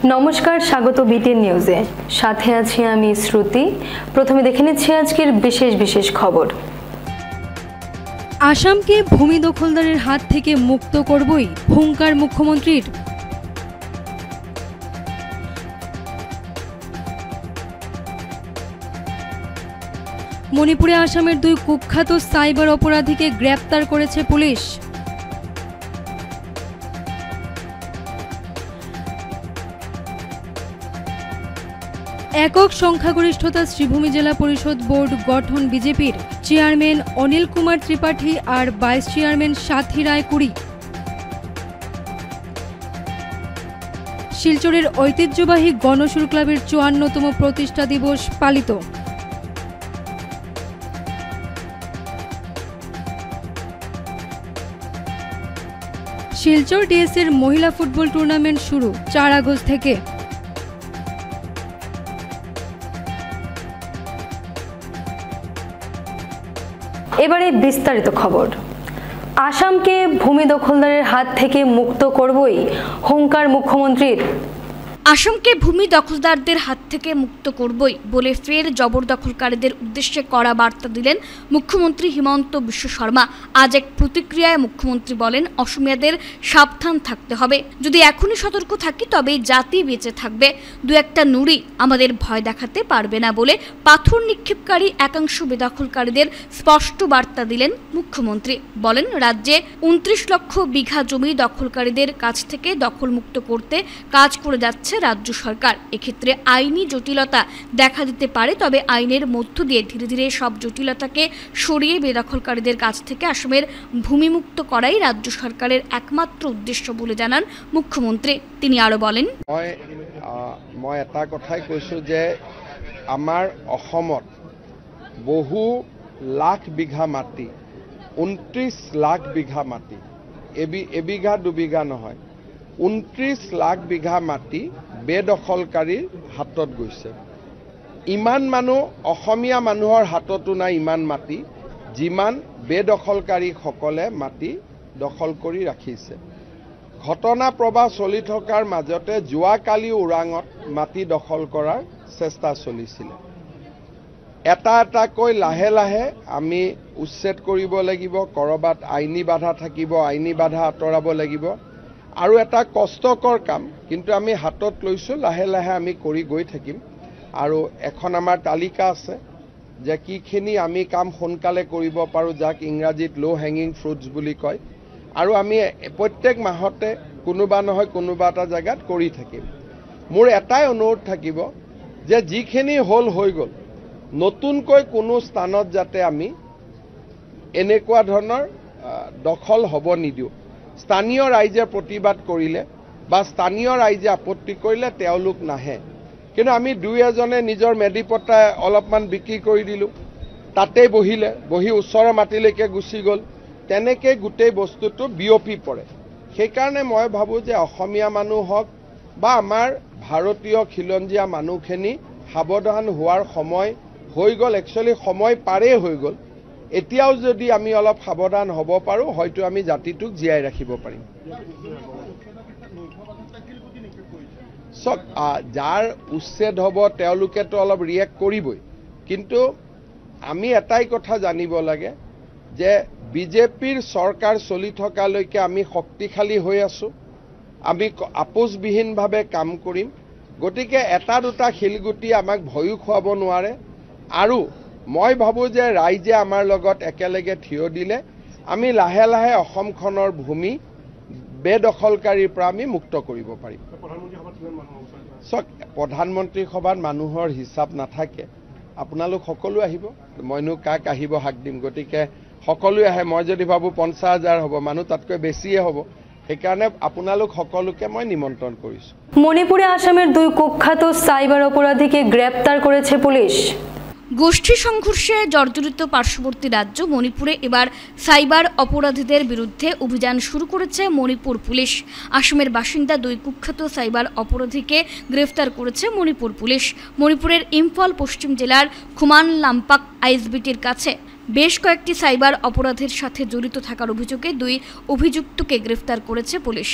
নমস্কার, স্বাগত বিটিএন নিউজে। সাথে আছি আমি শ্রুতি। প্রথমে দেখে নিচ্ছি আজকের বিশেষ খবর। আসামকে ভূমি দখলদারের হাত থেকে মুক্ত করবই হুঙ্কার মুখ্যমন্ত্রীর। মণিপুরে আসামের দুই কুখ্যাত সাইবার অপরাধীকে গ্রেপ্তার করেছে পুলিশ। একক সংখ্যাগরিষ্ঠতা শ্রীভূমি জেলা পরিষদ বোর্ড গঠন বিজেপির। চেয়ারম্যান অনিল কুমার ত্রিপাঠী আর ভাইস চেয়ারম্যান সাথী রায় কুড়ি। শিলচরের ঐতিহ্যবাহী গণসুর ক্লাবের ৫৪তম প্রতিষ্ঠা দিবস পালিত। শিলচর ডিএসের মহিলা ফুটবল টুর্নামেন্ট শুরু ৪ আগস্ট থেকে। এবারে বিস্তারিত খবর। আসামকে ভূমি দখলদারের হাত থেকে মুক্ত করবই হুঙ্কার মুখ্যমন্ত্রীর। আসামকে ভূমি দখলদারদের হাত থেকে মুক্ত করবই বলে ফের জবরদখলকারীদের উদ্দেশ্যে কড়া বার্তা দিলেন মুখ্যমন্ত্রী হিমন্ত বিশ্ব শর্মা। আজ এক প্রতিক্রিয়ায় মুখ্যমন্ত্রী বলেন, অসমিয়াদের সাবধান থাকতে হবে। যদি এখনই সতর্ক থাকি তবে জাতি বেঁচে থাকবে। দু একটা নুড়ি আমাদের ভয় দেখাতে পারবে না বলে পাথর নিক্ষেপকারী একাংশ বেদখলকারীদের স্পষ্ট বার্তা দিলেন মুখ্যমন্ত্রী। বলেন, রাজ্যে ২৯ লক্ষ বিঘা জমি দখলকারীদের কাছ থেকে দখলমুক্ত করতে কাজ করে যাচ্ছে রাজ্য সরকার। এক্ষেত্রে আইনি জটিলতা দেখা দিতে পারে, তবে আইনের মধ্য দিয়ে ধীরে ধীরে সব জটিলতাকে সরিয়ে বেদখলকারীদের কাছ থেকে আসামের ভূমিমুক্ত করাই রাজ্য সরকারের একমাত্র উদ্দেশ্য বলে জানান মুখ্যমন্ত্রী। তিনি আরো বলেন, মই এটা কথাই কৈছো যে আমাৰ অসমত বহু লাখ বিঘা মাটি, ২৯ লাখ বিঘা মাটি, এবিঘা দুবিঘা নহয়, ২৯ লাখ বিঘা মাটি বেদখলকাৰীৰ হাতত গৈছে। ইমান মানুহ অসমীয়া মানুহৰ হাততো নাই ইমান মাটি, যিমান বেদখলকাৰীসকলে মাটি দখল কৰি ৰাখিছে। ঘটনা প্ৰবাহ চলি থকাৰ মাজতে যোৱাকালি ওৰাঙত মাটি দখল কৰাৰ চেষ্টা চলিছিলে। এটা এটাকৈ লাহে লাহে আমি উচ্ছেদ কৰিব লাগিব। ক'ৰবাত আইনী বাধা থাকিব, আইনী বাধা আঁতৰাব লাগিব। আৰু এটা কষ্টকৰ কাম, কিন্তু আমি হাতত লৈছোঁ, লাহে লাহে আমি কৰি গৈ থাকিম। আৰু এখন আমাৰ তালিকা আছে যে কিখিনি আমি কাম সোনকালে কৰিব পাৰোঁ, যাক ইংৰাজীত ল' হেঙিং ফ্ৰুটছ বুলি কয়। আৰু আমি প্ৰত্যেক মাহতে কোনোবা নহয় কোনোবা এটা জেগাত কৰি থাকিম। মোৰ এটাই অনুৰোধ থাকিব যে যিখিনি হ'ল হৈ গ'ল, নতুনকৈ কোনো স্থানত যাতে আমি এনেকুৱা ধৰণৰ দখল হ'ব নিদিওঁ। স্থানীয় ৰাইজে প্ৰতিবাদ কৰিলে বা স্থানীয় ৰাইজে আপত্তি কৰিলে তেওঁলোক নাহে, কিন্তু আমি দুই এজনে নিজৰ মেডিপট্টা অলপমান বিক্ৰী কৰি দিলোঁ, তাতেই বহি ওচৰৰ মাটিলৈকে গুচি গ'ল। তেনেকৈ গোটেই বস্তুটো বিয়পি পৰে। সেইকাৰণে মই ভাবোঁ যে অসমীয়া মানুহ হওক বা আমাৰ ভাৰতীয় খিলঞ্জীয়া মানুহখিনি সাৱধান হোৱাৰ সময় হৈ গ'ল। একচুৱেলি সময় পাৰেই হৈ গ'ল। এতিয়াও যদি আমি অলপ সাৱধান হ'ব পাৰোঁ, হয়তো আমি জাতিটোক জীয়াই ৰাখিব পাৰিম। চব যাৰ উচ্ছেদ হ'ব তেওঁলোকেতো অলপ ৰিয়েক্ট কৰিবই, কিন্তু আমি এটাই কথা জানিব লাগে যে বিজেপিৰ চৰকাৰ চলি থকালৈকে আমি শক্তিশালী হৈ আছোঁ। আমি আপোচবিহীনভাৱে কাম কৰিম। গতিকে এটা দুটা শিলগুটি আমাক ভয়ো খুৱাব নোৱাৰে। আৰু মই ভাবোঁ যে ৰাইজে আমাৰ লগত একেলগে থিয় দিলে আমি লাহে লাহে অসমখনৰ ভূমি বেদখলকাৰীৰ পৰা আমি মুক্ত কৰিব পাৰিম। চক, প্ৰধানমন্ত্ৰী সভাত মানুহৰ হিচাপ নাথাকে। আপোনালোক সকলো আহিব, মইনো কাক আহিব হাক দিম। গতিকে সকলোৱে আহে। মই যদি ভাবোঁ ৫০,০০০ হ'ব, মানুহ তাতকৈ বেছিয়ে হ'ব। সেইকাৰণে আপোনালোক সকলোকে মই নিমন্ত্ৰণ কৰিছোঁ। মণিপুরে আসামের দুই কুখ্যাত সাইবার অপরাধীকে গ্রেপ্তার করেছে পুলিশ। গোষ্ঠী সংঘর্ষে জর্জরিত পার্শ্ববর্তী রাজ্য মণিপুরে এবার সাইবার অপরাধীদের বিরুদ্ধে অভিযান শুরু করেছে মণিপুর পুলিশ। আসামের বাসিন্দা দুই কুখ্যাত সাইবার অপরাধীকে গ্রেফতার করেছে মণিপুর পুলিশ। মণিপুরের ইম্ফল পশ্চিম জেলার খুমান লাম্পাক আইএসবিটির কাছে বেশ কয়েকটি সাইবার অপরাধের সাথে জড়িত থাকার অভিযোগে 2 অভিযুক্তকে গ্রেফতার করেছে পুলিশ।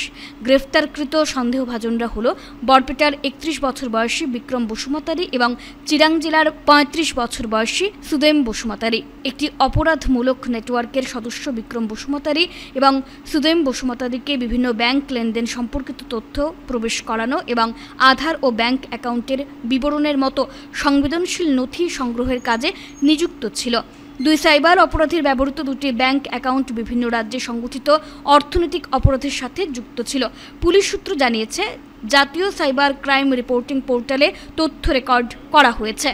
গ্রেফতারকৃত সন্দেহভাজনরা হল বরপেটার 31 বছর বয়সী বিক্রম বসুমতারি এবং চিরাং জেলার 35 বছর বয়সী সুদেম বসুমতারি। একটি অপরাধমূলক নেটওয়ার্কের সদস্য বিক্রম বসুমতারি এবং সুদেম বসুমতারিকে বিভিন্ন ব্যাংক লেনদেন সম্পর্কিত তথ্য প্রবেশ করানো এবং আধার ও ব্যাংক অ্যাকাউন্টের বিবরণের মতো সংবেদনশীল নথি সংগ্রহের কাজে নিযুক্ত ছিল। 2 সাইবার অপরাধীর ব্যবহৃত 2টি ব্যাংক অ্যাকাউন্ট বিভিন্ন রাজ্যে সংগঠিত অর্থনৈতিক অপরাধের সাথে যুক্ত ছিল। পুলিশ সূত্র জানিয়েছে, জাতীয় সাইবার ক্রাইম রিপোর্টিং পোর্টালে তথ্য রেকর্ড করা হয়েছে।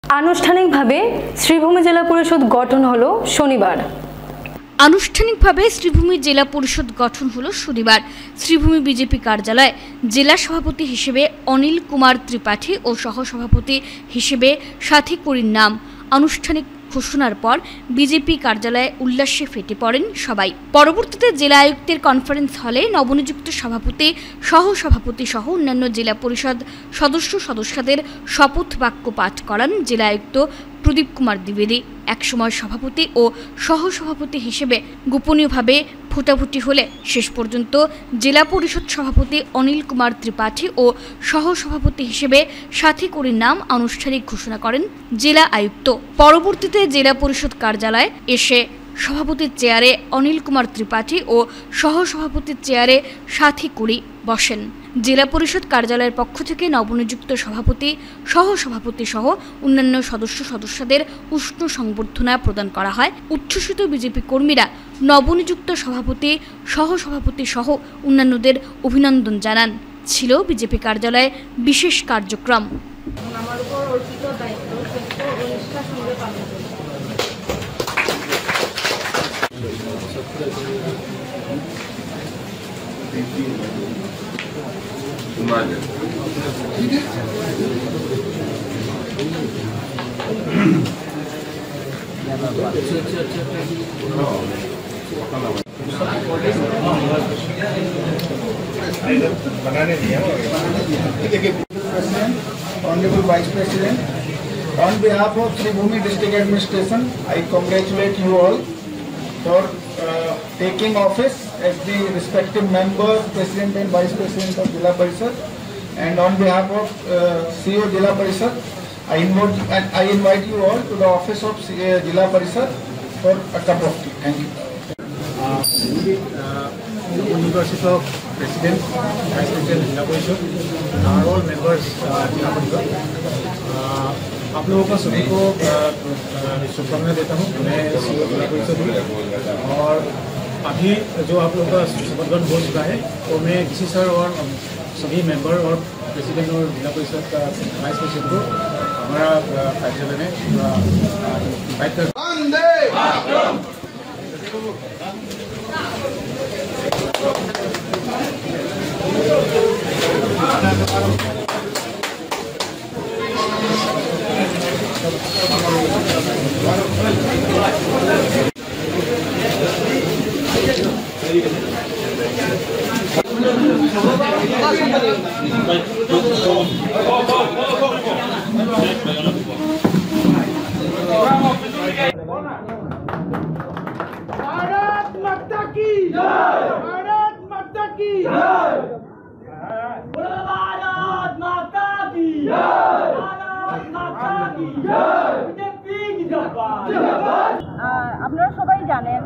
আনুষ্ঠানিকভাবে শ্রীভূমি জেলা পরিষদ গঠন হলো শনিবার। আনুষ্ঠানিকভাবে শ্রীভূমি জেলা পরিষদ গঠন হলো শনিবার। শ্রীভূমি বিজেপি কার্যালয়ে জেলা সভাপতি হিসেবে অনিল কুমার ত্রিপাঠী ও সহসভাপতি হিসেবে সাথী করির নাম আনুষ্ঠানিক ঘোষণার পর বিজেপি কার্যালয়ে উল্লাসে ফেটে পড়েন সবাই। পরবর্তীতে জেলা আয়ুক্তের কনফারেন্স হলে নবনিযুক্ত সভাপতি, সহসভাপতি সহ অন্যান্য জেলা পরিষদ সদস্যদের শপথ বাক্য পাঠ করান জেলা আয়ুক্ত প্রদীপ কুমার দ্বিবেদী। একসময় সভাপতি ও সহসভাপতি হিসেবে গোপনীয়ভাবে ভোটাভুটি হলে শেষ পর্যন্ত জেলা পরিষদ সভাপতি অনিল কুমার ত্রিপাঠী ও সহসভাপতি হিসেবে সাথী করির নাম আনুষ্ঠানিক ঘোষণা করেন জেলা আয়ুক্ত। পরবর্তীতে জেলা পরিষদ কার্যালয়ে এসে সভাপতির চেয়ারে অনিল কুমার ত্রিপাঠী ও সহসভাপতির চেয়ারে সাথী করি বসেন। জেলা পরিষদ কার্যালয়ের পক্ষ থেকে নবনিযুক্ত সভাপতি, সহসভাপতি সহ অন্যান্য সদস্যদের উষ্ণ সংবর্ধনা প্রদান করা হয়। উচ্ছ্বসিত বিজেপি কর্মীরা নবনিযুক্ত সভাপতি, সহসভাপতি সহ অন্যান্যদের অভিনন্দন জানান। ছিল বিজেপি কার্যালয়ে বিশেষ কার্যক্রম। আমার উপর অর্পিত দায়িত্ব সত্য ও নিষ্ঠার সঙ্গে পালন করব। Honorable Vice President, on behalf of Sribhumi District Administration, I congratulate you all for taking office as the respective member, President and Vice President of Jila Parishad. And on behalf of CEO Jila Parishad, I invite you all to the office of Jila Parishad for a cup of tea. Thank you. University of President, Vice President Jila Parishad, are all members Jila Parishad. आप लोगों का सभी को शुभकामनाएं देता हूँ। मैं CO जिला परिषद हूँ और अभी जो आप लोगों का शपथ ग्रहण हो चुका है तो मैं डीसी सर और सभी मेंबर और प्रेसिडेंट और जिला परिषद का वाइस प्रेसिडेंट को हमारा कार्यालय में इन्वाइट कर भारत माता की जय, भारत माता की जय, भारत माता की जय, भारत माता की जय, बीजेपी जिंदाबाद। আপনারা সবাই জানেন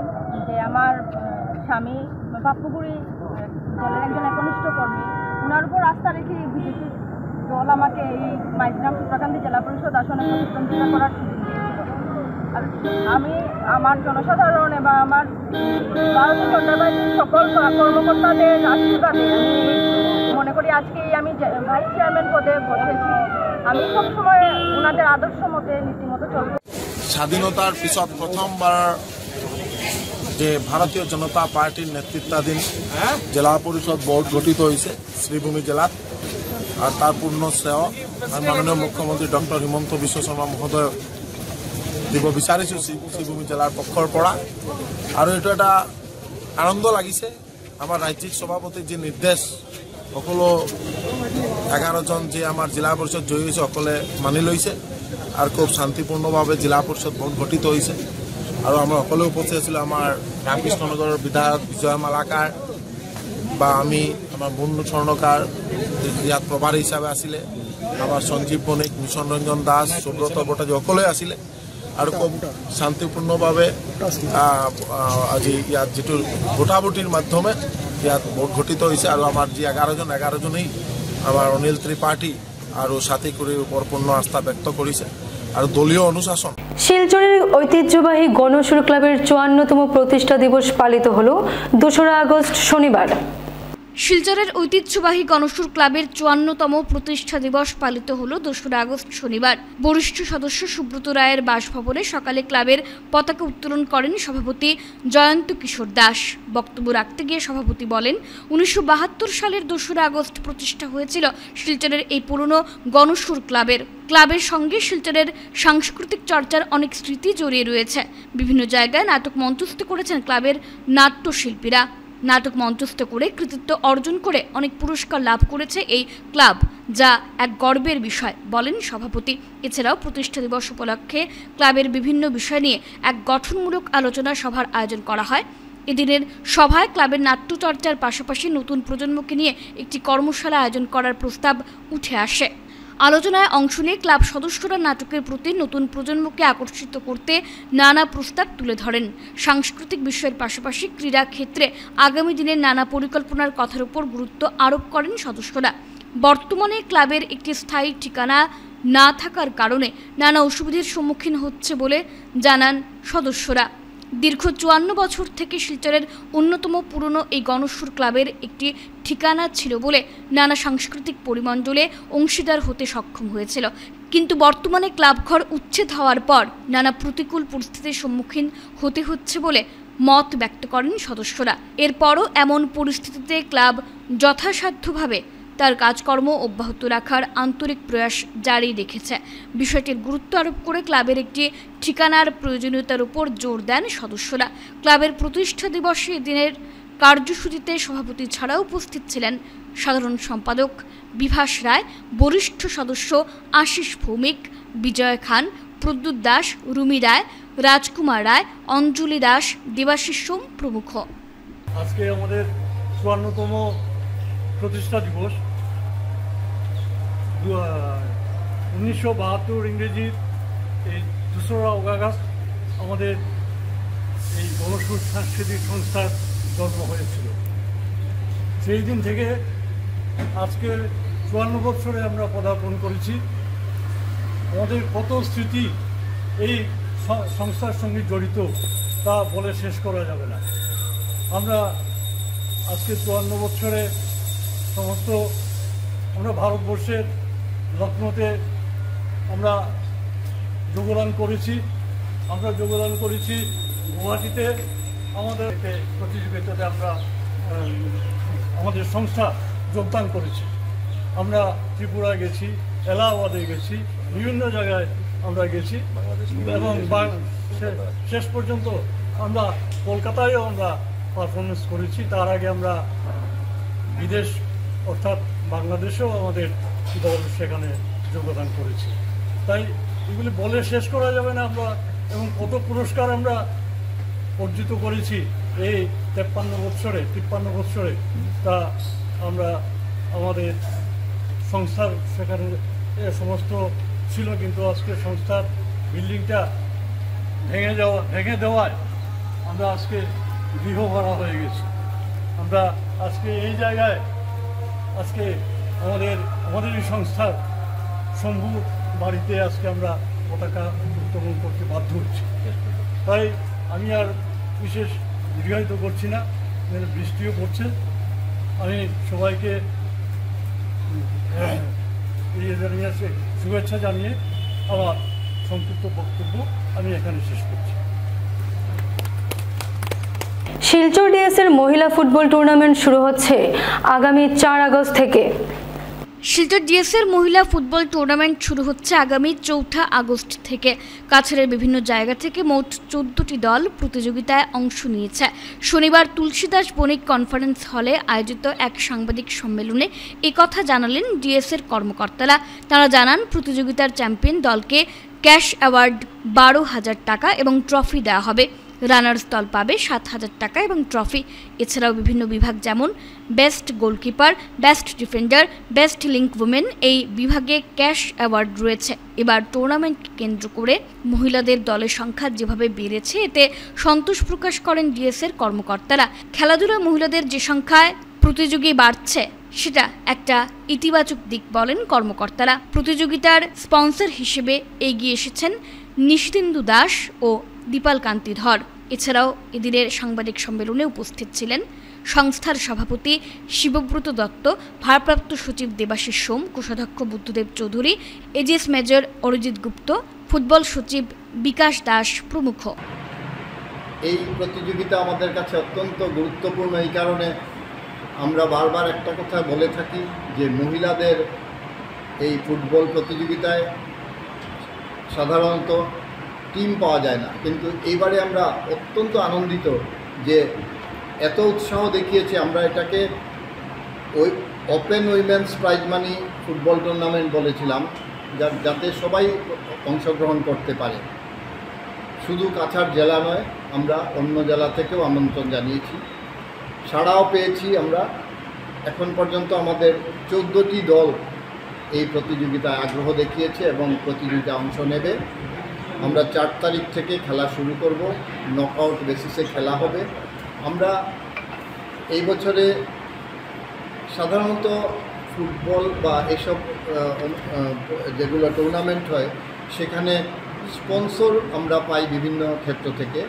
যে আমার স্বামী বাপুগুড়ি দলের একজন একনিষ্ঠ কর্মী, ওনার উপর আস্থা রেখে বিজেপি দল আমাকে এই মাইজগ্রাম সুপ্রাকান্দি জেলা পরিষদ আসনে প্রতিদ্বন্দ্বিতা করার সুযোগ দিয়েছিল। আর আমি আমার জনসাধারণ এবং আমার ভারতীয় জনতা পার্টির সকল কর্মকর্তাদের আশীর্বাদে আমি মনে করি আজকে আমি ভাইস চেয়ারম্যান পদে বসেছি। আমি সবসময় ওনাদের আদর্শ মতে নীতিমতো চলব। স্বাধীনতার পিছত প্রথমবার যে ভারতীয় জনতা পার্টির নেতৃত্বাধীন জেলা পরিষদ বোর্ড গঠিত হয়েছে শ্রীভূমি জেলাত, আর তার পূর্ণ শ্রেয় মাননীয় মুখ্যমন্ত্রী ডক্টর হিমন্ত বিশ্ব শর্মা মহোদয় দিব বিচাৰিছোঁ শ্রীভূমি জেলার পক্ষৰ পৰা। আৰু এইটো এটা আনন্দ লাগিছে, আমাৰ ৰাজ্যিক সভাপতিৰ যি নিৰ্দেশ সকলো 11জন যে আমাৰ জিলা পৰিষদ জয়ী হৈছে সকলে মানি লৈছে। আর খুব শান্তিপূর্ণভাবে জেলা পরিষদ ভোট গঠিত হয়েছে। আৰু আমরা সকলে উপস্থিত আছিলো আমার রামকৃষ্ণনগরের বিধায়ক বিজয় মালাকাৰ বা আমি আমার বন্ধু স্বর্ণকার ইয়াত প্রভারী হিসাবে আসলে আমার সঞ্জীৱ বণিক, মিশন ৰঞ্জন দাস, সুব্রত ভট্টাচার্য সকলে আসলে আর খুব শান্তিপূর্ণভাবে আজি ইয়াত যেটো ভোটাভুটির মাধ্যমে ইয়াত ভোট গঠিত হয়েছে। আর আমার যে 11 জনেই আমার অনিল ত্রিপাঠী আর সাথী করে উপর পূর্ণ আস্থা ব্যক্ত করেছে আর দলীয় অনুশাসন। শিলচরের ঐতিহ্যবাহী গণসুর ক্লাবের 54তম প্রতিষ্ঠা দিবস পালিত হলো 2রা আগস্ট শনিবার। শিলচরের ঐতিহ্যবাহী গণসুর ক্লাবের 54তম প্রতিষ্ঠা দিবস পালিত হল 2রা আগস্ট শনিবার। বরিষ্ঠ সদস্য সুব্রত রায়ের বাসভবনে সকালে ক্লাবের পতাকা উত্তোলন করেন সভাপতি জয়ন্ত কিশোর দাস। বক্তব্য রাখতে গিয়ে সভাপতি বলেন, 1972 সালের 2রা আগস্ট প্রতিষ্ঠা হয়েছিল শিলচরের এই পুরনো গণসুর ক্লাবের সঙ্গে শিলচরের সাংস্কৃতিক চর্চার অনেক স্মৃতি জড়িয়ে রয়েছে। বিভিন্ন জায়গায় নাটক মঞ্চস্থ করেছেন ক্লাবের নাট্যশিল্পীরা। নাটক মঞ্চস্থ করে কৃতিত্ব অর্জন করে অনেক পুরস্কার লাভ করেছে এই ক্লাব, যা এক গর্বের বিষয় বলেন সভাপতি। এছাড়াও প্রতিষ্ঠা দিবস উপলক্ষে ক্লাবের বিভিন্ন বিষয় নিয়ে এক গঠনমূলক আলোচনা সভার আয়োজন করা হয়। এদিনের সভায় ক্লাবের নাট্যচর্চার পাশাপাশি নতুন প্রজন্মকে নিয়ে একটি কর্মশালা আয়োজন করার প্রস্তাব উঠে আসে। আলোচনায় অংশ নিয়ে ক্লাব সদস্যরা নাটকের প্রতি নতুন প্রজন্মকে আকর্ষিত করতে নানা প্রস্তাব তুলে ধরেন। সাংস্কৃতিক বিষয়ের পাশাপাশি ক্রীড়া ক্ষেত্রে আগামী দিনের নানা পরিকল্পনার কথার উপর গুরুত্ব আরোপ করেন সদস্যরা। বর্তমানে ক্লাবের একটি স্থায়ী ঠিকানা না থাকার কারণে নানা অসুবিধার সম্মুখীন হচ্ছে বলে জানান সদস্যরা। দীর্ঘ 54 বছর থেকে শিলচরের অন্যতম পুরনো এই গণসুর ক্লাবের একটি ঠিকানা ছিল বলে নানা সাংস্কৃতিক পরিমণ্ডলে অংশীদার হতে সক্ষম হয়েছিল, কিন্তু বর্তমানে ক্লাবঘর উচ্ছেদ হওয়ার পর নানা প্রতিকূল পরিস্থিতির সম্মুখীন হতে হচ্ছে বলে মত ব্যক্ত করেন সদস্যরা। এরপরও এমন পরিস্থিতিতে ক্লাব যথাসাধ্যভাবে তার কাজকর্ম অব্যাহত রাখার আন্তরিক প্রয়াস জারি রেখেছে। বিষয়টির গুরুত্ব আরোপ করে ক্লাবের একটি ঠিকানার প্রয়োজনীয়তার উপর জোর দেন সদস্যরা। ক্লাবের প্রতিষ্ঠা দিবসে দিনের কার্যসূচিতে সভাপতি ছাড়াও উপস্থিত ছিলেন সাধারণ সম্পাদক বিভাস রায়, বরিষ্ঠ সদস্য আশিস ভৌমিক, বিজয় খান, প্রদ্যুৎ দাস, রুমি রায়, রাজকুমার রায়, অঞ্জলি দাস, দেবাশিস সোম প্রমুখ। আজকে আমাদের 54তম প্রতিষ্ঠা দিবস। 1972 ইংরেজির এই 2রা আগস্ট আমাদের এই গণসুর সাংস্কৃতিক সংস্থার জন্ম হয়েছিল। সেই দিন থেকে আজকে 54 বছরে আমরা পদার্পণ করেছি। আমাদের কত স্মৃতি এই সংস্থার সঙ্গে জড়িত তা বলে শেষ করা যাবে না। আমরা আজকে 54 বছরে সমস্ত আমরা ভারতবর্ষের লক্ষ্ণৌতে আমরা যোগদান করেছি। গুয়াহাটিতে আমাদের প্রতিযোগিতাতে আমরা আমাদের সংস্থা যোগদান করেছি। আমরা ত্রিপুরায় গেছি, এলাহাবাদে গেছি, বিভিন্ন জায়গায় আমরা গেছি এবং শেষ পর্যন্ত আমরা কলকাতায়ও আমরা পারফরমেন্স করেছি। তার আগে আমরা বিদেশ অর্থাৎ বাংলাদেশেও আমাদের দল সেখানে যোগদান করেছি। তাই এগুলি বলে শেষ করা যাবে না। আমরা এবং কত পুরস্কার আমরা অর্জিত করেছি এই 53 বছরে তা আমরা আমাদের সংস্থার সেখানে সমস্ত ছিল, কিন্তু আজকে সংস্থার বিল্ডিংটা ভেঙে দেওয়ায় আমরা আজকে গৃহহারা হয়ে গেছি। আমরা আজকে এই জায়গায় আজকে আমাদের এই সংস্থার শম্ভু বাড়িতে আজকে আমরা পতাকা উত্তোলন করতে বাধ্য হচ্ছি। তাই আমি আর বিশেষ দীর্ঘায়িত করছি না, বৃষ্টিও পড়ছে। আমি সবাইকে শুভেচ্ছা জানিয়ে আমার সংক্ষিপ্ত বক্তব্য আমি এখানে শেষ করছি। শিলচর ডিএসের মহিলা ফুটবল টুর্নামেন্ট শুরু হচ্ছে আগামী 4 আগস্ট থেকে। শিলচর ডিএসের মহিলা ফুটবল টুর্নামেন্ট শুরু হচ্ছে আগামী 4 আগস্ট থেকে। কাছাড়ের বিভিন্ন জায়গা থেকে মোট 14টি দল প্রতিযোগিতায় অংশ নিয়েছে। শনিবার তুলসীদাস বণিক কনফারেন্স হলে আয়োজিত এক সাংবাদিক সম্মেলনে একথা জানালেন ডিএসের কর্মকর্তারা। তারা জানান প্রতিযোগিতার চ্যাম্পিয়ন দলকে ক্যাশ অ্যাওয়ার্ড 12,000 টাকা এবং ট্রফি দেওয়া হবে। রানার্স দল পাবে 7,000 টাকা এবং ট্রফি। এছাড়াও বিভিন্ন বিভাগ যেমন best goalkeeper, best defender, best link women এই বিভাগে ক্যাশ অ্যাওয়ার্ড রয়েছে। এবার টুর্নামেন্ট কেন্দ্র করে মহিলাদের দলের সংখ্যা যেভাবে বেড়েছে এতে সন্তোষ প্রকাশ করেন ডিএসএর কর্মকর্তারা। খেলাধুলা মহিলাদের যে সংখ্যায় প্রতিযোগী বাড়ছে সেটা একটা ইতিবাচক দিক বলেন কর্মকর্তারা। প্রতিযোগিতার স্পন্সর হিসেবে এগিয়ে এসেছেন নিশিতেন্দু দাস ও দীপাল কান্তি ধর। এছাড়াও এদিনের সাংবাদিক সম্মেলনে উপস্থিত ছিলেন সংস্থার সভাপতি শিবব্রত দত্ত, ভারপ্রাপ্ত সচিব দেবাশিস সোম, কোষাধ্যক্ষ বুদ্ধদেব চৌধুরী, এজিএস মেজর অরিজিৎ গুপ্ত, ফুটবল সচিব বিকাশ দাস প্রমুখ। এই প্রতিযোগিতা আমাদের কাছে অত্যন্ত গুরুত্বপূর্ণ এই কারণে আমরা বারবার একটা কথা বলে থাকি যে মহিলাদের এই ফুটবল প্রতিযোগিতায় সাধারণত টিম পাওয়া যায় না, কিন্তু এইবারে আমরা অত্যন্ত আনন্দিত যে এত উৎসাহ দেখিয়েছে। আমরা এটাকে open women's prize money football tournament বলেছিলাম, যাতে সবাই অংশগ্রহণ করতে পারে। শুধু কাছাড় জেলা নয়, আমরা অন্য জেলা থেকেও আমন্ত্রণ জানিয়েছি, সাড়াও পেয়েছি আমরা। এখন পর্যন্ত আমাদের 14টি দল এই প্রতিযোগিতায় আগ্রহ দেখিয়েছে এবং প্রতিযোগিতায় অংশ নেবে। আমরা 4 তারিখ থেকে খেলা শুরু করব, নকআউট বেসিসে খেলা হবে। আমরা এই বছরে সাধারণত ফুটবল বা এসব যেগুলো টুর্নামেন্ট হয় সেখানে স্পন্সর আমরা পাই বিভিন্ন ক্ষেত্র থেকে।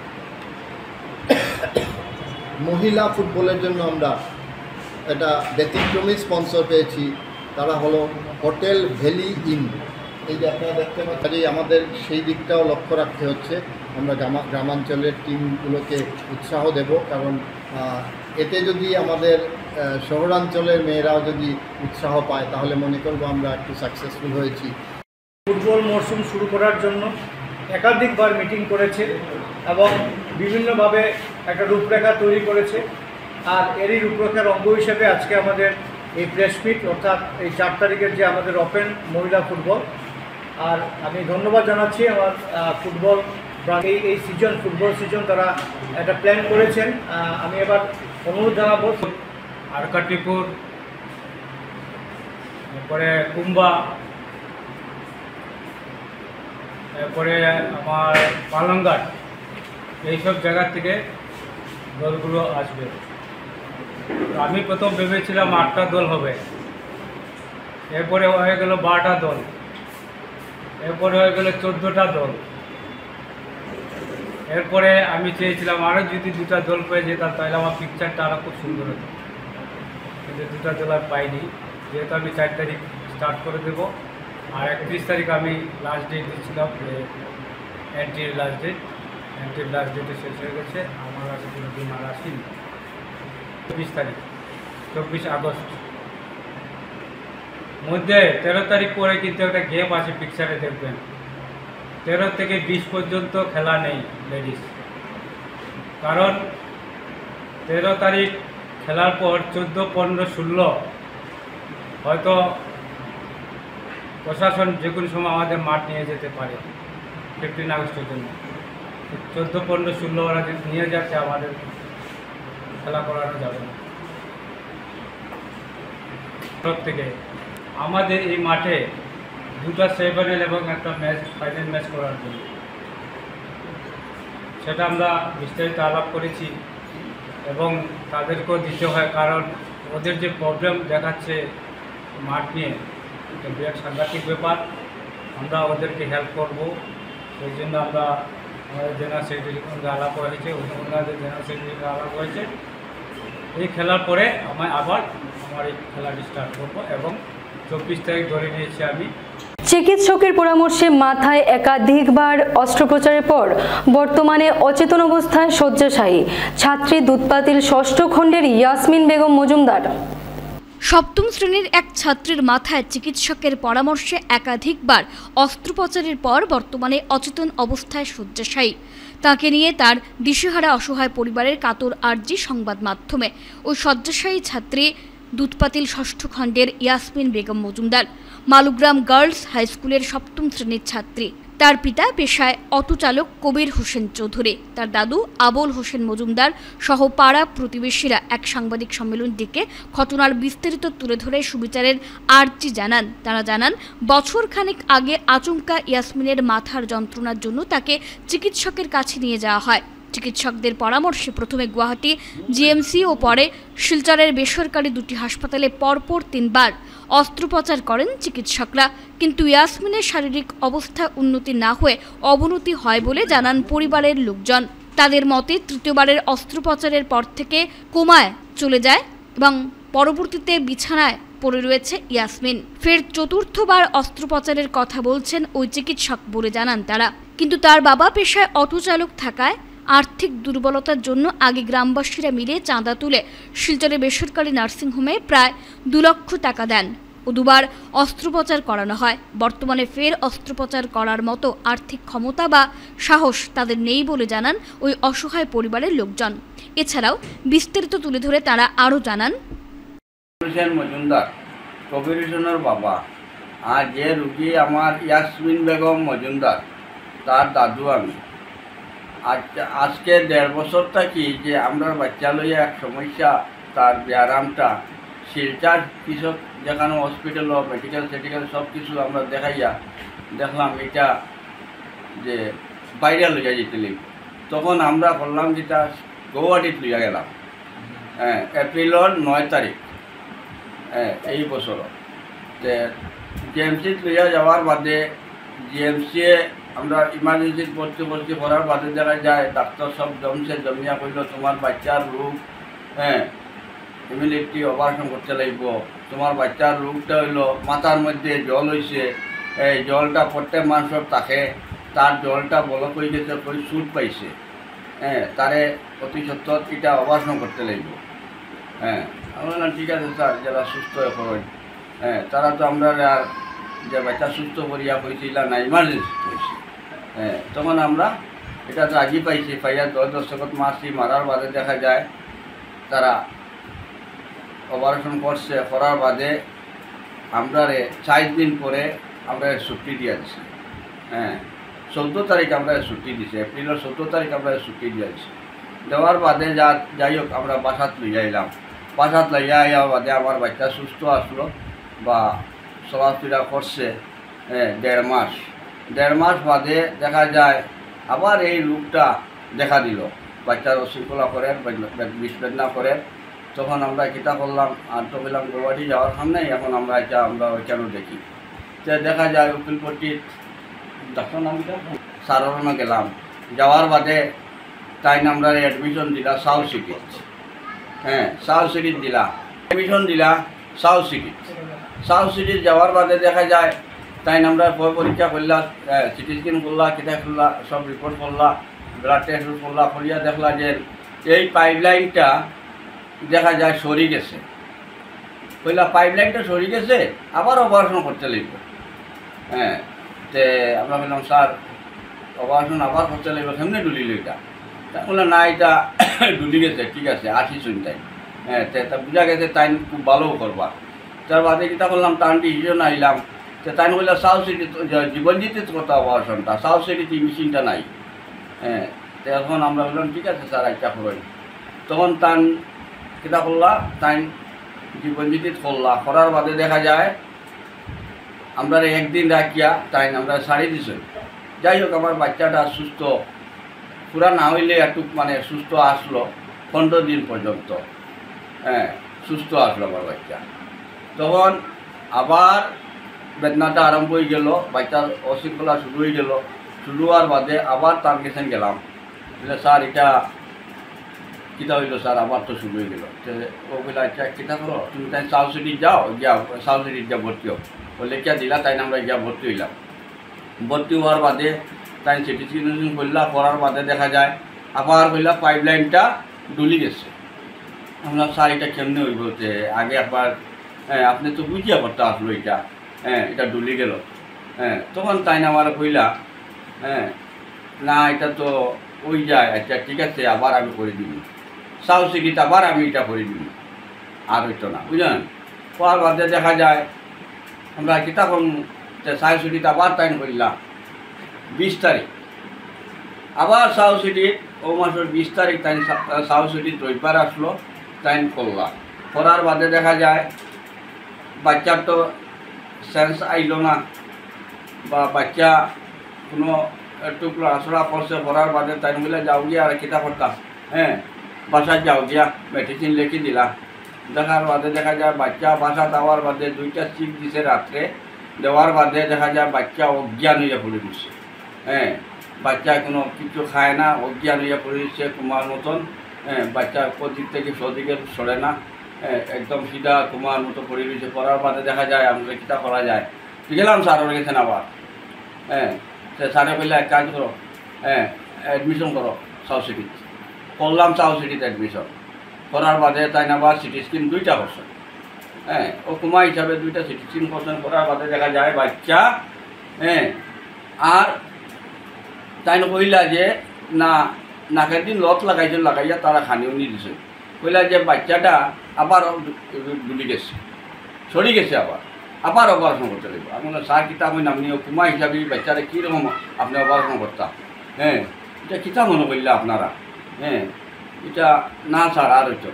মহিলা ফুটবলের জন্য আমরা একটা ব্যতিক্রমী স্পন্সর পেয়েছি, তারা হলো হোটেল ভ্যালি ইন। এই যে আপনারা দেখতে পাচ্ছেন, আমাদের সেই দিকটাও লক্ষ্য রাখতে হচ্ছে। আমরা গ্রামাঞ্চলের টিমগুলোকে উৎসাহ দেব, কারণ এতে যদি আমাদের শহরাঞ্চলের মেয়েরাও যদি উৎসাহ পায় তাহলে মনে করব আমরা একটু সাকসেসফুল হয়েছি। ফুটবল মরশুম শুরু করার জন্য একাধিকবার মিটিং করেছে এবং বিভিন্নভাবে একটা রূপরেখা তৈরি করেছে। আর এরই রূপরেখার অঙ্গ হিসেবে আজকে আমাদের এই প্রেস মিট, অর্থাৎ এই 4 তারিখের যে আমাদের ওপেন মহিলা ফুটবল। আর আমি ধন্যবাদ জানাচ্ছি আমার ফুটবল এই সিজন, ফুটবল সিজন তারা একটা প্ল্যান করেছেন। আমি এবার অনুরোধ জানাবো আরকাটিপুর, এরপরে কুম্বা, এরপরে আমার পালংঘাট, এইসব জায়গা থেকে দলগুলো আসবে। আমি প্রথম ভেবেছিলাম 8টা দল হবে, এরপরে হয়ে গেল 12টা দল, এরপরে হয়ে গেল 14টা দল। এরপরে আমি চেয়েছিলাম আরও যদি 2টা দল পেয়ে যেতাম তাহলে আমার পিকচারটা আরও খুব সুন্দর হতো, কিন্তু 2টা দল আর পাইনি। যেহেতু আমি 4 তারিখ স্টার্ট করে দেবো, আর 31 তারিখ আমি লাস্ট ডেট দিচ্ছিলাম, এন্ট্রির লাস্ট ডেট। এন্ট্রির লাস্ট ডেটে শেষ হয়ে গেছে, আমার কাছে কোনো দিন আর আসেনি। 24 তারিখ, 24 আগস্ট মধ্যে 13 তারিখ পরে কিন্তু একটা গেম আছে, পিকচারে দেখবেন। 13 থেকে 20 পর্যন্ত খেলা নেই লেডিস, কারণ 13 তারিখ খেলার পর 14, 15, 16 হয়তো প্রশাসন যে কোনো সময় আমাদের মাঠ নিয়ে যেতে পারে 15 আগস্টের জন্য। 14, 15, 16 ওরা নিয়ে যাচ্ছে, আমাদের খেলা করানো যাবে না। থেকে আমাদের এই মাঠে 2টা সেমিফাইনাল এবং একটা ম্যাচ, ফাইনাল ম্যাচ করার জন্য, সেটা আমরা বিস্তারিত আলাপ করেছি এবং তাদেরকেও দিতে হয়, কারণ ওদের যে প্রবলেম দেখাচ্ছে মাঠ নিয়ে, এটা বিরাট সাংঘাতিক ব্যাপার। আমরা ওদেরকে হেল্প করব, সেই জন্য আমরা আমাদের জেনারেল সেক্রেটারির সঙ্গে আলাপ হয়েছে, ওনাদের জেনারেল সেক্রেটারি আলাপ হয়েছে। এই খেলার পরে আবার আমার এই খেলাটি স্টার্ট করবো এবং 24 তারিখ ধরে নিয়েছি আমি। চিকিৎসকের পরামর্শে মাথায় একাধিকবার অস্ত্রোপচারের পর বর্তমানে অচেতন অবস্থায় শয্যাশায়ী ছাত্রী দুধপাতিল 6ষ্ঠ খণ্ডের ইয়াসমিন বেগম মজুমদার। 7ম শ্রেণীর এক ছাত্রীর মাথায় চিকিৎসকের পরামর্শে একাধিকবার অস্ত্রোপচারের পর বর্তমানে অচেতন অবস্থায় শয্যাশায়ী। তাকে নিয়ে তার দিশেহারা অসহায় পরিবারের কাতর আর্জি সংবাদ মাধ্যমে। ওই শয্যাশায়ী ছাত্রী দুধপাতিল 6ষ্ঠ খণ্ডের ইয়াসমিন বেগম মজুমদার, মালুগ্রাম গার্লস হাই স্কুলের 7ম শ্রেণীর ছাত্রী। তার পিতা পেশায় অটো চালক কবির হোসেন চৌধুরী, তার দাদু আবুল হোসেন মজুমদার সহ পাড়া প্রতিবেশীরা এক সাংবাদিক সম্মেলন ডেকে ঘটনার বিস্তারিত তুলে ধরে সুবিচারের আর্জি জানান। তারা জানান, বছর খানেক আগে আচমকা ইয়াসমিনের মাথার যন্ত্রণার জন্য তাকে চিকিৎসকের কাছে নিয়ে যাওয়া হয়। চিকিৎসকদের পরামর্শে প্রথমে গুয়াহাটি জিএমসি ও পরে শিলচরের বেসরকারি দুটি হাসপাতালে পরপর 3 বার অস্ত্রোপচার করেন চিকিৎসকরা, কিন্তু ইয়াসমিনের শারীরিক অবস্থায় উন্নতি না হয়ে অবনতি হয় বলে জানান পরিবারের লোকজন। তাদের মতে তৃতীয়বারের অস্ত্রোপচারের পর থেকে কোমায় চলে যায় এবং পরবর্তীতে বিছানায় পড়ে রয়েছে ইয়াসমিন। ফের চতুর্থবার অস্ত্রোপচারের কথা বলছেন ওই চিকিৎসক বলে জানান তারা, কিন্তু তার বাবা পেশায় অটো চালক থাকায় আর্থিক দুর্বলতার জন্য আগে গ্রামবাসীরা মিলে চাঁদা তুলে শিলচরে বেসরকারি নার্সিংহোমে প্রায় 2 লক্ষ টাকা দেন ও 2 বার অস্ত্রোপচার করানো হয়। বর্তমানে ফের অস্ত্রোপচার করার মতো আর্থিক ক্ষমতা বা সাহস তাদের নেই বলে জানান ওই অসহায় পরিবারের লোকজন। এছাড়াও বিস্তারিত তুলে ধরে তারা আরও জানান, মজুমদার কবির হোসেনের বাবা আর যে রুগী আমার ইয়াসমিন বেগম মজুমদার তার দাদু আমি। আজকে 1.5 বছর থাকি যে আমরা বাচ্চা লইয়া এক সমস্যা, তার ব্যায়ামটা শিলচার কৃষক যেখানে হসপিটাল মেডিকেল সেডিকেল সব কিছু আমরা দেখাইয়া দেখলাম এটা যে বাইরে লইয়া যেতে লিখ। তখন আমরা বললাম যেটা গৌহাটিত লইয়া গেলাম এপ্রিলের 9 তারিখ এই বছর। জিএমসি লইয়া যাওয়ার বাদে জিএমসিয়ে আমরা ইমার্জেন্সি ভর্তি করার বাদে দেখা যায় ডাক্তার সব জমিয়া কইল তোমার বাচ্চার রোগ ইমিউনিটি অপারেশন করতে লাগব। তোমার বাচ্চার রোগটা হইল মাথার মধ্যে জল হয়েছে, এই জলটা প্রত্যেক মানুষের থাকে, তার জলটা বলক হয়ে গেছে, কই সুট পাইছে, তারে অতি সত্তর এটা অপারেশন করতে লাগব। আমরা বললাম ঠিক আছে স্যার, যারা সুস্থ হয়ে পড়েন তারা তো আমরা আর যে বাচ্চা সুস্থ করিয়া হয়েছিল না ইমার্জেন্সি হয়েছে। তখন আমরা এটা রাজি পাইছি, পাইয়া 10 দশকত মাসি মারার বাদে দেখা যায় তারা অপারেশন করছে, করার বাদে আমরা 4 দিন পরে আমরা ছুটি দিয়া দিছি। 14 তারিখ আমরা ছুটি দিছি, এপ্রিলের 14 তারিখ আমরা ছুটি দিয়া দিছি। দেওয়ার বাদে যাই হোক আমরা বাসাত লইয়া এলাম। বাসাত লইয়া আইয়ার বাদে আমার বাচ্চা সুস্থ আসলো বা চলাফেরা করছে 1.5 মাস। 1.5 মাস বাদে দেখা যায় আবার এই রোগটা দেখা দিল, বাচ্চার অশৃঙ্খলা করে, বিষ বেদনা করে। তখন আমরা কিতা করলাম, আর তো বললাম গৌহাটি যাওয়ার সামনে এখন আমরা এটা আমরা কেন দেখি। তো দেখা যায় উকিলপট্টির ডাক্তার নামটা সারণে গেলাম। যাওয়ার বাদে তাই আমরা অ্যাডমিশন দিলা সাউথ সিটি, সাউথ সিটির দিলা অ্যাডমিশন দিলা সাউথ সিটি। সাউথ সিটি যাওয়ার বাদে দেখা যায় তাই আমরা পরীক্ষা করলা, সিটি স্ক্যান করলা, কিতা করলা, সব রিপোর্ট করলা, ব্লাড টেস্ট করলা, করিয়া দেখলা যে এই পাইপলাইনটা দেখা যায় সরি গেছে। কইলা পাইপলাইনটা সরি গেছে, আবার অপারেশন করতে লাগবে। তে আমরা বললাম স্যার অপারেশন আবার করতে লাগবে, কেমনি ডুলিল এটা? বললো না এটা ডুলি গেছে, ঠিক আছে আসিস তাই। তা বোঝা গেছে তাই খুব ভালো করবা। তার বাদে কিতা করলাম, টান ডিসিশন আইলাম। তো তাই বললো সাউথ সিটি জীবনজিতে কথা অপারেশনটা, সাউথ সিটিতে মেশিনটা নাই। তো এখন আমরা বললাম ঠিক আছে স্যার একটা করেন। তখন তান কিতা করলা, তাই জীবনজিত করলা, করার বাদে দেখা যায় আমরা 1 দিন রাখিয়া তাই আমরা ছাড়ি দিছি। যাই হোক আমার বাচ্চাটা সুস্থ, পুরা না হইলে একটু মানে সুস্থ আসলো 15 দিন পর্যন্ত। সুস্থ আসলো আমার বাচ্চা। তখন আবার বেদনাটা আরম্ভ হয়ে গেল, বাচ্চার অশৃঙ্খলা শুরু হয়ে গেল। শুরু হওয়ার বাদে আবার তার কাছে গেলাম, স্যার এটা কিতা হইল স্যার, আবার তো শুরু হয়ে গেল। ও বলে আচ্ছা কিতা করো, তুমি তাই সাউথ সিটি যাও, সাউথ সিটি যা ভর্তি হোক বলে কে দিলা, তাই আমরা গিয়া ভর্তি হইলাম। ভর্তি হওয়ার বাদে তাই সিটি স্ক্যান করলা, করার বাদে দেখা যায় আবার হইলা পাইপলাইনটা ডুলি গেছে। আমরা স্যার এটা কেমনে হইব, যে আগে একবার আপনি তো বুঝিয়া করতে আসলো এটা, এটা ডুলি গেল। তখন তাই না আমার কইলা না এটা তো ওই যায়, আচ্ছা ঠিক আছে আবার আমি করে দিব, সাউথ সিটিতে আবার আমি এটা করে দিব, আর হইতো না বুঝলেন। করার বাদে দেখা যায় আমরা কিতা করুন, সাউথ সিটিতে আবার তাই করলাম। 20 তারিখ আবার সাউথ সিটির ও মাসের 20 তারিখ তাই সাউথ সিটির রবিবার আসলো তাই করলাম করার বাদে দেখা যায় বাচ্চার তো সেন্স আইল না বা বাচ্চা কোনো একটু আসরা করছে করার বাদে তাই বলে যাও গিয়া আর কিতা করতাম হ্যাঁ বাসায় যাও গিয়া মেডিসিন লিখে দিলাম দেখার বাদে দেখা যায় বাচ্চা বাসা দেওয়ার বাদে 2টা চিপ দিছে রাত্রে দেওয়ার বাদে দেখা যায় বাচ্চা অজ্ঞান হইয়া পড়ে দিচ্ছে হ্যাঁ বাচ্চা কোনো কিছু খায় না অজ্ঞান হইয়া পড়ে দিচ্ছে কুমার মতন হ্যাঁ বাচ্চা দিক থেকে সদিকে সরে না একদম সিধা কুমার মতো পড়ে দিচ্ছে পড়ার বাদে দেখা যায় আমাদের কিতা করা যায় গেলাম স্যার গেছেন আবার হ্যাঁ সে স্যারে বললে এক কাজ করো হ্যাঁ অ্যাডমিশন করো সাউথ সিটিতে করলাম সাউথ সিটিতে অ্যাডমিশন করার বাদে তাই না বা সিটি স্ক্যান 2টা করছে হ্যাঁ ও কুমা হিসাবে 2টা সিটি স্ক্যান করছেন করার বাদে দেখা যায় বাচ্চা হ্যাঁ আর তাই না কইলা যে না নাকের দিন লত লাগাইছে লাগাইয়া তারা খানিও নিয়ে দিছে কইলা যে বাচ্চাটা আবার ডুলি গেছে সরি গেছে আবার অপারেশন করতে লাগবে আপনার স্যার কিতাব হইন আপনি কুমা হিসাবে বাচ্চারা কীরকম আপনি অপারেশন করতাম হ্যাঁ এটা কিতাব মনে করলে আপনারা হ্যাঁ এটা না স্যার আর হইতো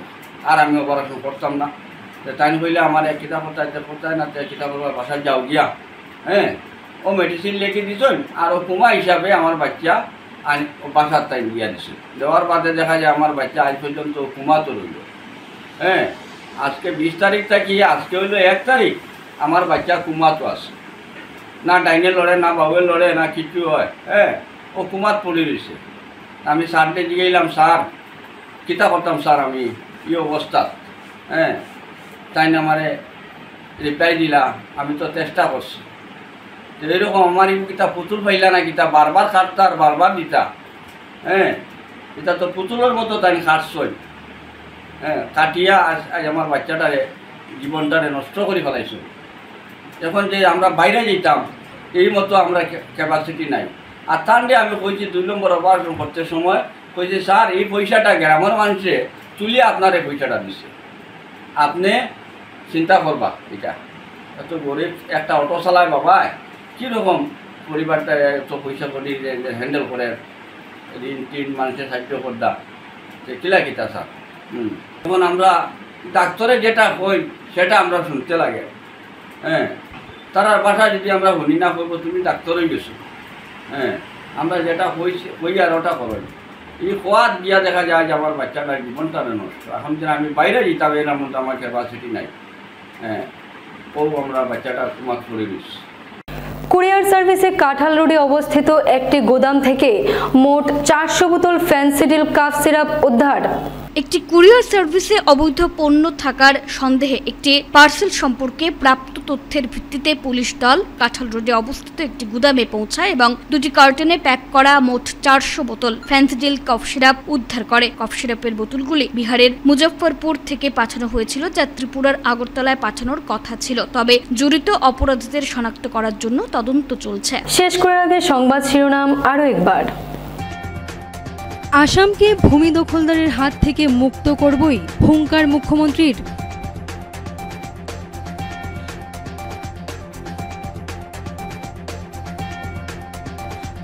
আর আমি অপারেশন করতাম না তাই কইলে আমার এক কিতাব পড়তায় না কিতাবের বাসায় যাও গিয়া হ্যাঁ ও মেডিসিন লিখে দিছেন আর ও কুমা হিসাবে আমার বাচ্চা বাসার তাই দিয়া দিছে দেওয়ার বাদে দেখা যায় আমার বাচ্চা আজ পর্যন্ত কুমা তো রইল হ্যাঁ আজকে 20 তারিখ থাকি আজকে হইল 1 তারিখ আমার বাচ্চা কুমা তো আছে না ডাইনে লড়ে না বাবুয়ে লড়ে না কিছু হয় হ্যাঁ ও কুমাত পড়ে রয়েছে আমি স্যারকে জিগাইলাম স্যার কিতা করতাম স্যার আমি এই অবস্থা হ্যাঁ তাই না আমারে রিপ্লাই দিলা আমি তো চেষ্টা করছি এরকম আমার কিতা পুতুল পাইলা না কিতা বারবার কাটতা আর বারবার দিতা হ্যাঁ এটা তো পুতুলের মতো তাই কাটছই হ্যাঁ কাটিয়া আজ আমার বাচ্চাটারে জীবনটারে নষ্ট করে ফেলাইছো এখন যে আমরা বাইরে যেতাম এই মতো আমরা ক্যাপাসিটি নাই আর তার দিয়ে আমি কইছি 2 নম্বর অপারেশন করতে সময় কইছি স্যার এই পয়সাটা গ্রামের মানুষে তুলে আপনার এই পয়সাটা দিছে আপনি চিন্তা করবা এটা এত গরিব একটা অটো চালায় বাবা কীরকম পরিবারটা এত পয়সা করি হ্যান্ডেল করে ঋণ টিন মানুষের সাহায্য করদা কিলা কিতা স্যার এখন আমরা ডাক্তারে যেটা কই সেটা আমরা শুনতে লাগে হ্যাঁ তার বাসা যদি আমরা শুনি না করবো তুমি ডাক্তারই গেছো হ্যাঁ আমরা যেটা কই আর ওটা করো এই খোয়ার দিয়া দেখা যায় যে আমার বাচ্চাটার জীবনটা নষ্ট এখন যেন আমি বাইরে যেতাম এর মধ্যে আমার ক্যাপাসিটি নাই হ্যাঁ ও আমরা বাচ্চাটা তোমার করে দিচ্ছি কুরিয়ার সার্ভিসে কাঁঠাল রোডে অবস্থিত একটি গোদাম থেকে মোট 400 বোতল ফ্যান্সিডিল কাফ সিরাপ উদ্ধার। একটি কুরিয়ার সার্ভিসে অবৈধ পণ্য থাকার সন্দেহে একটি পার্সেল সম্পর্কে প্রাপ্ত তথ্যের ভিত্তিতে পুলিশ দল কাঁঠাল রোডে অবস্থিত একটি গুদামে পৌঁছায় এবং 2টি কার্টনে প্যাক করা মোট 400 বোতল ফ্যান্সিডিল কফ সিরাপ উদ্ধার করে। কফ সিরাপের বোতলগুলি বিহারের মুজফ্ফরপুর থেকে পাঠানো হয়েছিল, যা ত্রিপুরার আগরতলায় পাঠানোর কথা ছিল। তবে জড়িত অপরাধীদের শনাক্ত করার জন্য তদন্ত চলছে। শেষ করার আগে সংবাদ শিরোনাম আরও একবার। আসামকে ভূমি দখলদারের হাত থেকে মুক্ত করবই হুঙ্কার মুখ্যমন্ত্রীর।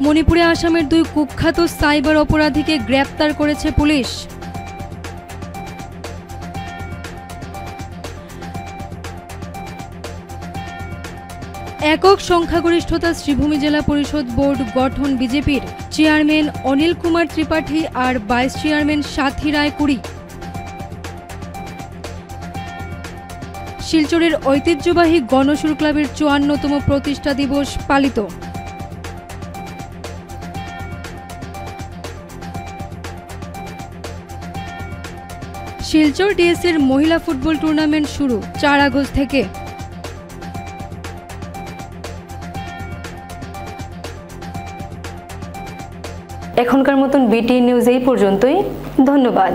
মণিপুরে আসামের 2 কুখ্যাত সাইবার অপরাধীকে গ্রেপ্তার করেছে পুলিশ। একক সংখ্যাগরিষ্ঠতা শ্রীভূমি জেলা পরিষদ বোর্ড গঠন বিজেপির চেয়ারম্যান অনিল কুমার ত্রিপাঠী আর ভাইস চেয়ারম্যান সাথী রায় কুড়ি। শিলচরের ঐতিহ্যবাহী গণসুর ক্লাবের 54তম প্রতিষ্ঠা দিবস পালিত। শিলচর ডিএসের মহিলা ফুটবল টুর্নামেন্ট শুরু 4 আগস্ট থেকে। এখনকার মতন বিটি নিউজ এই পর্যন্তই। ধন্যবাদ।